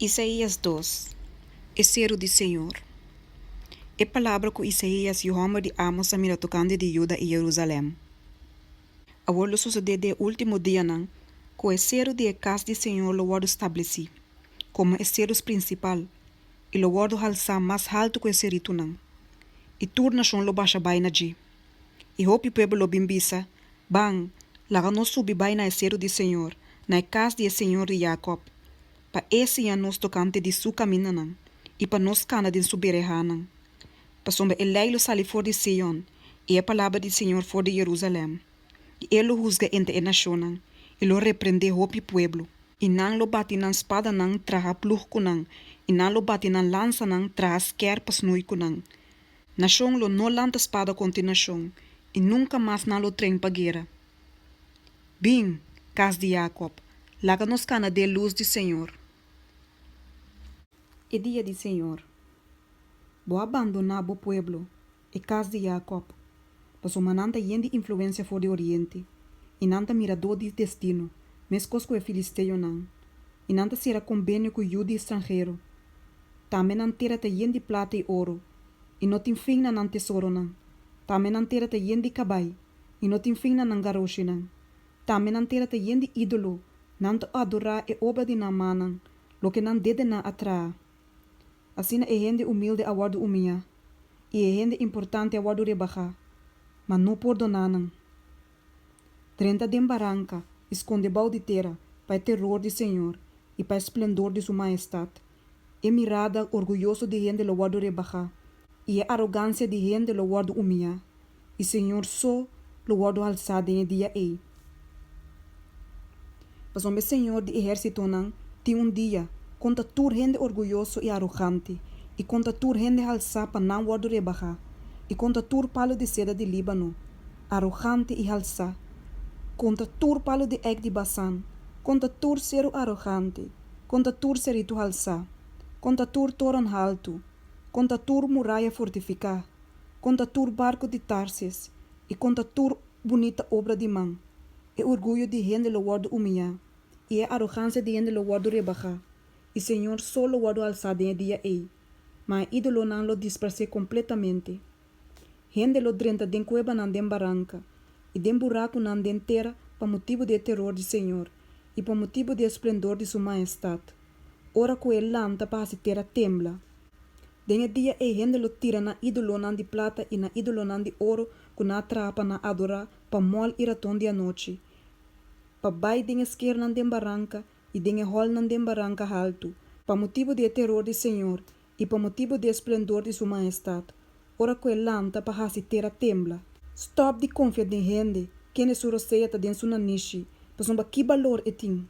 Isaías 2. Ecero do Senhor. É palavra que Isaías e o homem de Amos a mira tocando de Juda e Jerusalém. A worlo suceder de último dia não, que o ecero de casa do Senhor lo word estabeleci, como ecero principal, e lo word halsa mais alto que o ecerito não. E tur nação lo baixa baina de. E hopi pueblo lo bimbisa, bang, laga nos subi baina ecero do Senhor, na casa do Senhor de Jacob. Pa esse ano nos tocante de su caminho não, e pa nos cana de subirerra não. Pa somba eleilo sali for de Sion, e a palavra do Senhor for de Jerusalém. E ele juzga entre a nação não, e lo repreende hopi pueblo. E não lo bate na espada não traha plurco não, e não lo bate na lança não traha skerpas nuico não. Nação lo não lanta espada contra nação, e nunca mais não lo trem pa guerra. Bem, casa de Jacob, laga nos cana de luz do Senhor. E dia do Senhor. Vou abandonar o pueblo, e casa de Jacob, pois o mananta yende influência for de Oriente, e nanta mirador de destino, mescos com o filisteu não, e nanta será convênio com o judeu estrangeiro. Também nantera te yende plata e ouro, e não tem fim na tesouro não. Também nantera te yende cabai, e não tem fim na garoshi não. Também nantera te yende ídolo, nanta adorar e obra de namanan, lo que nan dede na atra. Assim é gente humilde a guardo humilha, e é gente importante a guardo rebaixar, mas não perdonaram. 30 de barranca esconde balde terra para o terror do Senhor e para o esplendor de sua majestade. É mirada orgulhoso de gente lo guardo rebaixar, e é arrogância de gente lo guardo humilha, e Senhor só lo guardo alçado em dia ei. Mas o Senhor de exército não tem dia contra tur gente orgulhoso e arrogante, e contra tur gente alçar para não guardo rebaixar, e contra tur palo de seda de Líbano, arrogante e alçar, contra tur palo de eg de Basan, contra tur cero arrogante, contra tur serito alçar, contra tur toron alto, contra tur muralha fortificar, contra tur barco de Tarsis, e contra tur bonita obra de mão, é orgulho de gente lo guardo humilhar, e é arrogância de gente lo guardo rebaixar. E Senhor só lo guardo alçado em dia ei, mas ídolo não lo disperse completamente. Gente lo drenta den cueva não den barranca, e den buraco não den terra, para motivo de terror de Senhor, e para motivo de esplendor de sua majestade. Ora que ele lanta para se terra tembla. Den dia ei gente lo tira na ídolo não de plata e na ídolo não de ouro, que na trapa na adorar, para mol iraton de a noite. Pa bai den esquerda não den barranca, e den hol não den barranca alto, para motivo de terror de Senhor, e para motivo de esplendor de sua majestade. Ora que ele lanta para se terra tembla. Stop de confiar de gente, quem é sua receita den sua nishi, pois não que valor é tem.